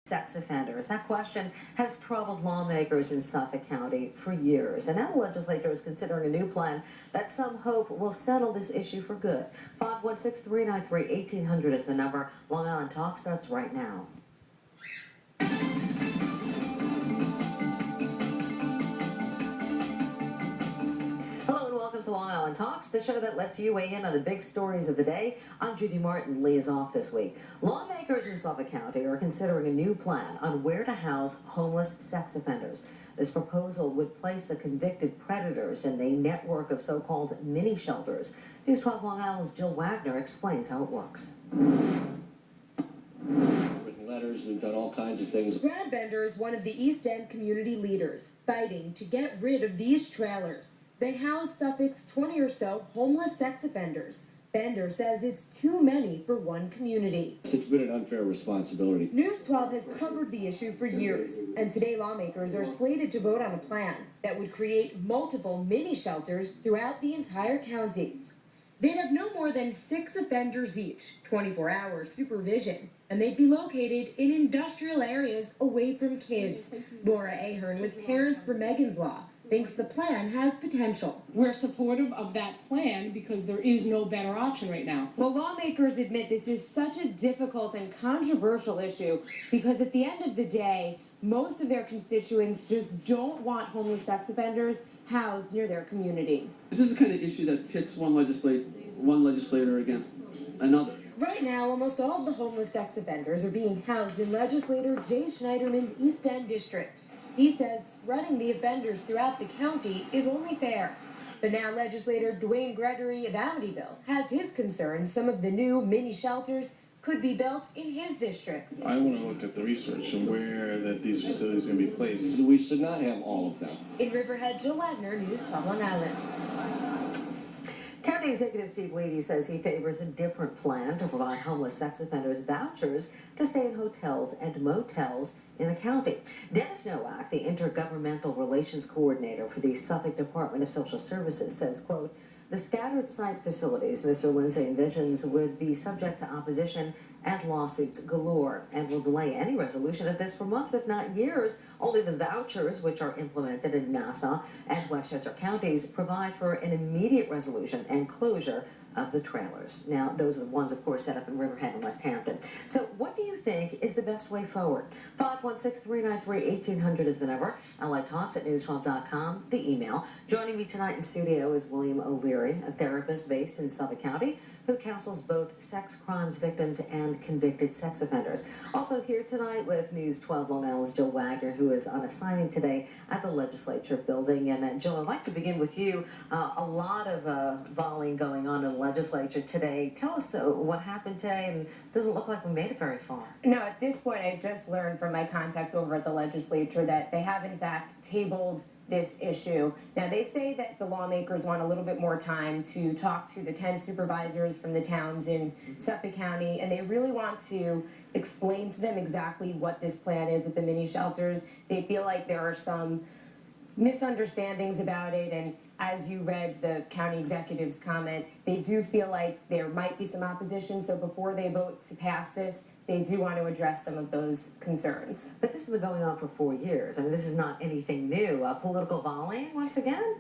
sex offenders. That question has troubled lawmakers in Suffolk County for years, and now the legislature is considering a new plan that some hope will settle this issue for good. 516-393-1800 is the number. Long Island Talk starts right now. Hello and welcome to Long Island Talks, the show that lets you weigh in on the big stories of the day. I'm Judy Martin. Lee is off this week. Lawmakers in Suffolk County are considering a new plan on where to house homeless sex offenders. This proposal would place the convicted predators in a network of so-called mini shelters. News 12 Long Island's Jill Wagner explains how it works. Letters, we've done all kinds of things. Brad Bender is one of the East End community leaders fighting to get rid of these trailers. They house Suffolk's 20 or so homeless sex offenders. Bender says it's too many for one community. It's been an unfair responsibility. News 12 has covered the issue for years, and today lawmakers are slated to vote on a plan that would create multiple mini shelters throughout the entire county. They'd have no more than 6 offenders each, 24-hour supervision, and they'd be located in industrial areas away from kids. Laura Ahern with Parents for Megan's Law thinks the plan has potential. We're supportive of that plan because there is no better option right now. Well, lawmakers admit this is such a difficult and controversial issue because at the end of the day, most of their constituents just don't want homeless sex offenders housed near their community. This is the kind of issue that pits one legislator against another. Right now, almost all of the homeless sex offenders are being housed in legislator Jay Schneiderman's East End district. He says spreading the offenders throughout the county is only fair. But now legislator Dwayne Gregory of Amityville has his concerns some of the new mini shelters could be built in his district. I want to look at the research and where that these facilities are going to be placed. We should not have all of them. In Riverhead, Jill Wagner, News 12 Long Island. County Executive Steve Levy says he favors a different plan to provide homeless sex offenders vouchers to stay in hotels and motels in the county. Dennis Nowak, the Intergovernmental Relations Coordinator for the Suffolk Department of Social Services, says, quote, the scattered site facilities Mr. Lindsay envisions would be subject to opposition and lawsuits galore and will delay any resolution of this for months, if not years. Only the vouchers, which are implemented in Nassau and Westchester counties, provide for an immediate resolution and closure of the trailers. Now, those are the ones, of course, set up in Riverhead and West Hampton. So what do you think is the best way forward? 516-393-1800 is the number. LITalks@news12.com, the email. Joining me tonight in studio is William O'Leary, a therapist based in Suffolk County who counsels both sex crimes victims and convicted sex offenders. Also here tonight with News 12 Long Island's Jill Wagner, who is on assignment today at the legislature building. And Jill, I'd like to begin with you. A lot of volleying going on in the legislature today. Tell us what happened today, and it doesn't look like we made it very far. No, at this point, I just learned from my contacts over at the legislature that they have, in fact, tabled this issue. Now, they say that the lawmakers want a little bit more time to talk to the 10 supervisors from the towns in Suffolk County, and they really want to explain to them exactly what this plan is with the mini shelters. They feel like there are some misunderstandings about it, and as you read the county executive's comment, they do feel like there might be some opposition, so before they vote to pass this, they do want to address some of those concerns. But this has been going on for 4 years. I mean, this is not anything new. Political volleying, once again?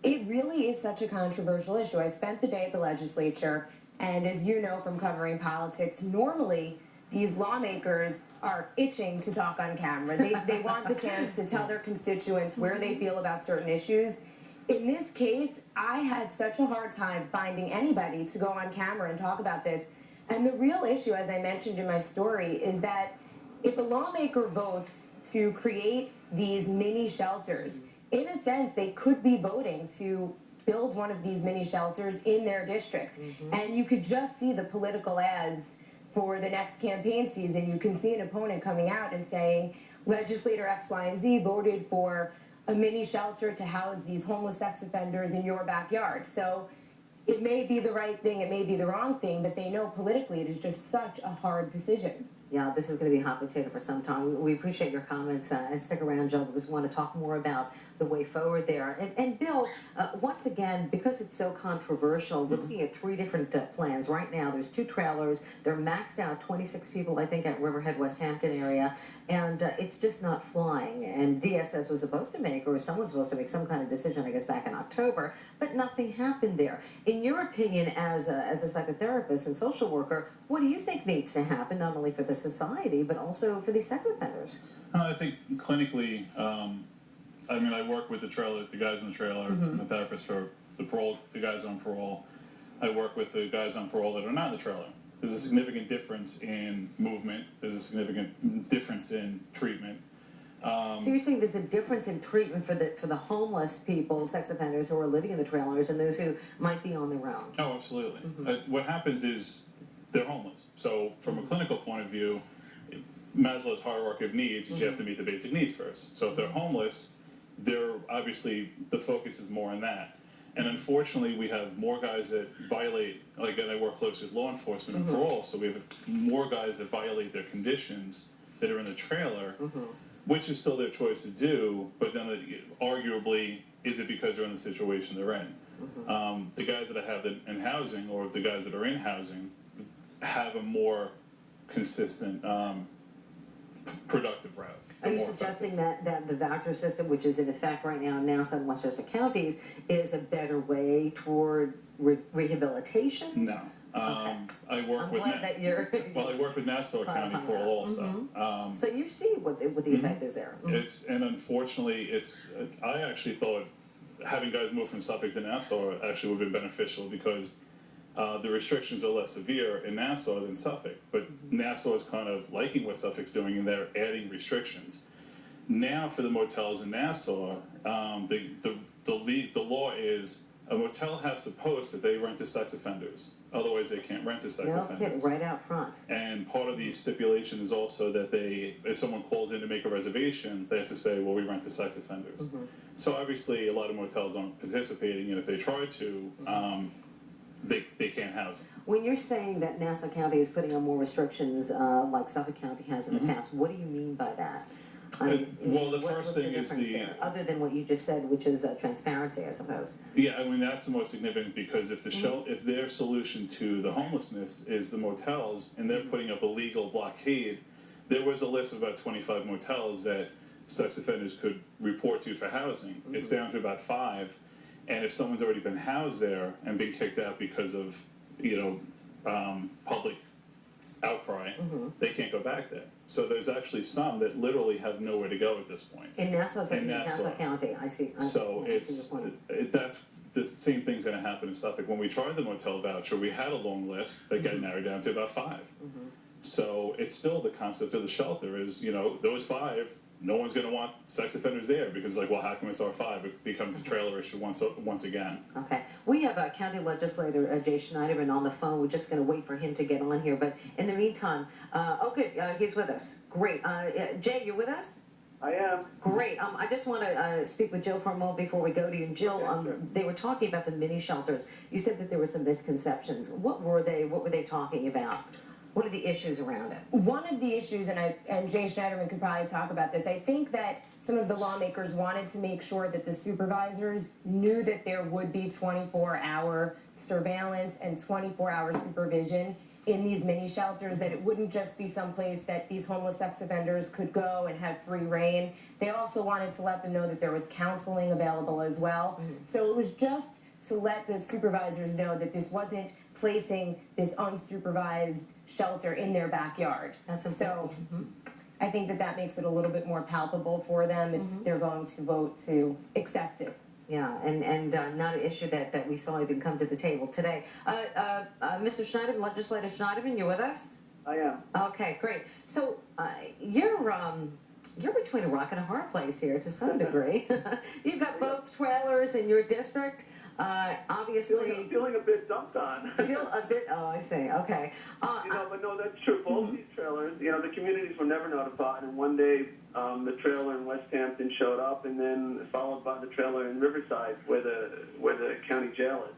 It really is such a controversial issue. I spent the day at the legislature, and as you know from covering politics, normally these lawmakers are itching to talk on camera. They want the chance to tell their constituents where they feel about certain issues. In this case, I had such a hard time finding anybody to go on camera and talk about this. And the real issue, as I mentioned in my story, is that if a lawmaker votes to create these mini shelters, in a sense, they could be voting to build one of these mini shelters in their district. And you could just see the political ads for the next campaign season. You can see an opponent coming out and saying, legislator X, Y, and Z voted for a mini shelter to house these homeless sex offenders in your backyard. So it may be the right thing, it may be the wrong thing, but they know politically it is just such a hard decision. Yeah, this is going to be hot potato for some time. We appreciate your comments, and stick around, Joe, because we want to talk more about the way forward there. And Bill, once again, because it's so controversial, we're looking at 3 different plans. Right now, there's 2 trailers. They're maxed out, 26 people, I think, at Riverhead, West Hampton area. and it's just not flying. And DSS was supposed to make, or someone was supposed to make some kind of decision, I guess, back in October, but nothing happened there. In your opinion, as a psychotherapist and social worker, what do you think needs to happen, not only for the society, but also for these sex offenders? I think clinically, I mean, I work with the guys in the trailer, and the therapist for the guys on parole. I work with the guys on parole that are not in the trailer. There's a significant difference in movement. There's a significant difference in treatment. So you're saying there's a difference in treatment for the homeless people, sex offenders who are living in the trailers, and those who might be on their own? Oh, absolutely. What happens is they're homeless. So from a clinical point of view, Maslow's hierarchy of needs is you have to meet the basic needs first. So if they're homeless, they're obviously the focus is more on that. And unfortunately, we have more guys that violate, like, and I work closely with law enforcement and parole, so we have more guys that violate their conditions that are in the trailer, which is still their choice to do, but then arguably, is it because they're in the situation they're in? The guys that I have in housing, or the guys that are in housing, have a more consistent, productive route. Are you suggesting that the voucher system, which is in effect right now in Nassau and Westchester counties, is a better way toward rehabilitation? No. I work I'm with glad that you're well, I work with Nassau County Parole also. so you see what the effect is there. And unfortunately, I actually thought having guys move from Suffolk to Nassau actually would have been beneficial because the restrictions are less severe in Nassau than Suffolk, but Nassau is kind of liking what Suffolk's doing, and they're adding restrictions. Now, for the motels in Nassau, the law is a motel has to post that they rent to sex offenders. Otherwise, they can't rent to sex offenders. Right out front. And part of the stipulation is also that if someone calls in to make a reservation, they have to say, well, we rent to sex offenders. So obviously, a lot of motels aren't participating, and if they try to, they can't house them. When you're saying that Nassau County is putting on more restrictions like Suffolk County has in the past, what do you mean by that? Well, the first thing is other than what you just said, which is transparency, I suppose. Yeah, I mean that's the most significant because if if their solution to the homelessness is the motels and they're putting up a legal blockade, there was a list of about 25 motels that sex offenders could report to for housing. It's down to about 5. And if someone's already been housed there and been kicked out because of, public outcry, they can't go back there. So there's actually some that literally have nowhere to go at this point. In Nassau County, I see. So that's the same thing's going to happen in Suffolk. When we tried the motel voucher, we had a long list that got narrowed down to about 5. So it's still the concept of the shelter is, those 5. No one's going to want sex offenders there because it's like, well, how come it's R5? It becomes a trailer issue once again. Okay. We have County Legislator Jay Schneiderman on the phone. We're just going to wait for him to get on here. But in the meantime, he's with us. Great. Jay, you're with us? I am. Great. I just want to speak with Jill for a moment before we go to you. Jill, sure. They were talking about the mini shelters. You said that there were some misconceptions. What were they? What were they talking about? What are the issues around it? One of the issues, and Jay Schneiderman could probably talk about this, I think that some of the lawmakers wanted to make sure that the supervisors knew that there would be 24-hour surveillance and 24-hour supervision in these mini shelters, that it wouldn't just be someplace that these homeless sex offenders could go and have free reign. They also wanted to let them know that there was counseling available as well. So it was just to let the supervisors know that this wasn't placing this unsupervised shelter in their backyard. So I think that makes it a little bit more palpable for them if they're going to vote to accept it. Yeah, and not an issue that we saw even come to the table today. Mr. Schneiderman, Legislator Schneiderman, you're with us? I am. Okay, great. So you're between a rock and a hard place here to some degree. You've got both trailers in your district. Obviously, feeling a bit dumped on. Feel a bit. Oh, I see. Okay. But no, that's true. Both these trailers, the communities were never notified, and one day the trailer in West Hampton showed up, and then followed by the trailer in Riverside, where the county jail is.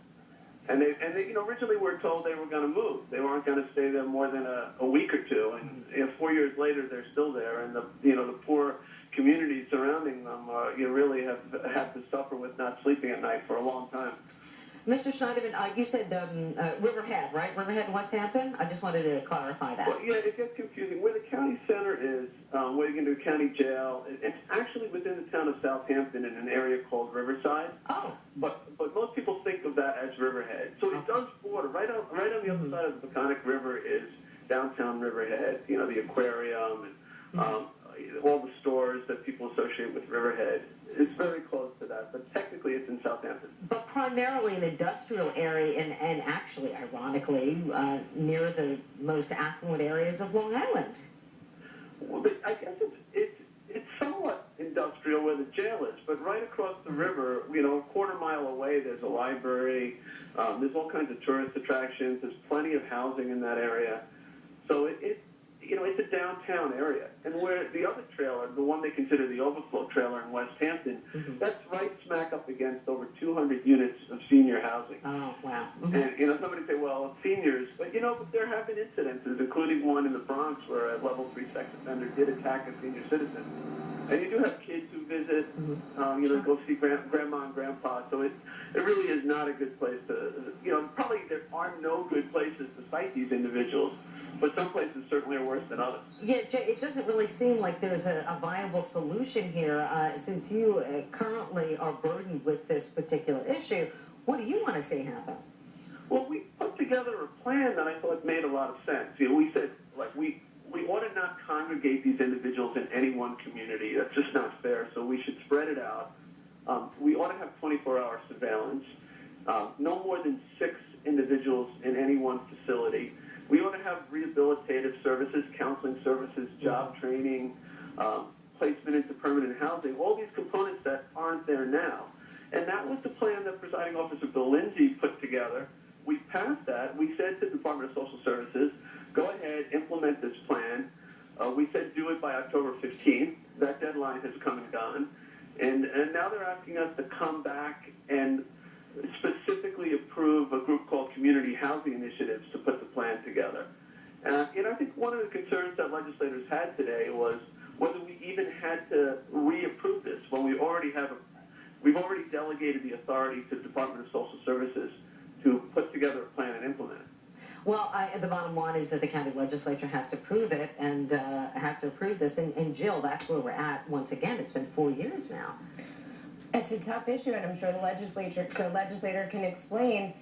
And they originally were told they were going to move. They weren't going to stay there more than a week or two, and 4 years later they're still there, and the poor communities surrounding them really have had to suffer with not sleeping at night for a long time. Mr. Schneiderman, you said Riverhead, right? Riverhead and West Hampton? I just wanted to clarify that. Well, yeah, it gets confusing. Where the county center is, where you can do county jail, it's actually within the town of Southampton in an area called Riverside. Oh. But most people think of that as Riverhead. So it does border. Right on the other side of the Peconic River is downtown Riverhead, you know, the aquarium and all the stores that people associate with Riverhead. It's very close to that, but technically it's in Southampton. But primarily an industrial area and actually, ironically, near the most affluent areas of Long Island. Well, I guess it's somewhat industrial where the jail is, but right across the river, you know, a quarter-mile away, there's a library. There's all kinds of tourist attractions. There's plenty of housing in that area. So it's a downtown area. And where the other trailer, the one they consider the overflow trailer in West Hampton, that's right smack up against over 200 units of senior housing. Oh, wow. And, you know, somebody say, well, seniors, but, you know, there have been incidences, including one in the Bronx where a level 3 sex offender did attack a senior citizen. And you do have kids who visit, you know, go see grandma and grandpa. So it really is not a good place to, you know, probably there are no good places to cite these individuals, but some places certainly are worse than others. Yeah, Jay, it doesn't really seem like there's a viable solution here. Since you currently are burdened with this particular issue, what do you want to see happen? Well, we put together a plan that I thought made a lot of sense. You know, we said, like, we ought to not congregate these individuals in any one community. That's just not fair, so we should spread it out. We ought to have 24-hour surveillance, no more than 6 individuals in any one facility. We ought to have rehabilitative services, counseling services, job training, placement into permanent housing, all these components that aren't there now. And that was the plan that Presiding Officer Bill Lindsay put together. We passed that. We said to the Department of Social Services, go ahead, implement this plan. We said do it by October 15th. That deadline has come and gone. And now they're asking us to come back and specifically approve a group called Community Housing Initiatives to put the plan together. And I think one of the concerns that legislators had today was whether we even had to reapprove this when we've already delegated the authority to the Department of Social Services to put together a plan and implement it. Well, the bottom line is that the county legislature has to approve it and has to approve this. And Jill, that's where we're at. Once again, it's been 4 years now. It's a tough issue, and I'm sure the legislator can explain.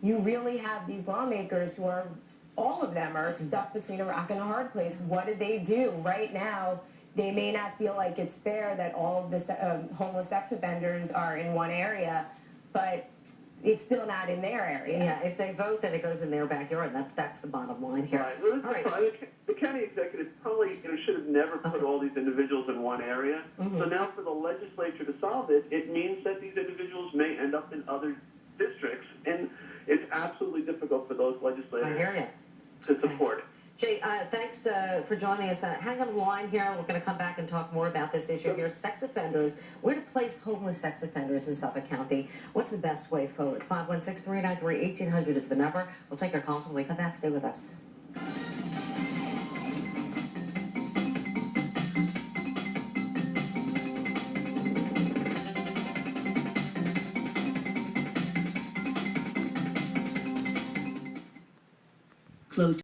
You really have these lawmakers who are, all of them are stuck between a rock and a hard place. What do they do? Right now, they may not feel like it's fair that all of the homeless sex offenders are in one area, but it's still not in their area. Yeah, if they vote, then it goes in their backyard. That's the bottom line here. Right. Well, All right. the county executive probably should have never put all these individuals in one area. So now for the legislature to solve it, it means that these individuals may end up in other districts, and it's absolutely difficult for those legislators I hear you. to support it. Jay, thanks for joining us. Hang on the line here. We're going to come back and talk more about this issue here. Sex offenders, where to place homeless sex offenders in Suffolk County. What's the best way forward? 516-393-1800 is the number. We'll take your calls when we come back. Stay with us. Close.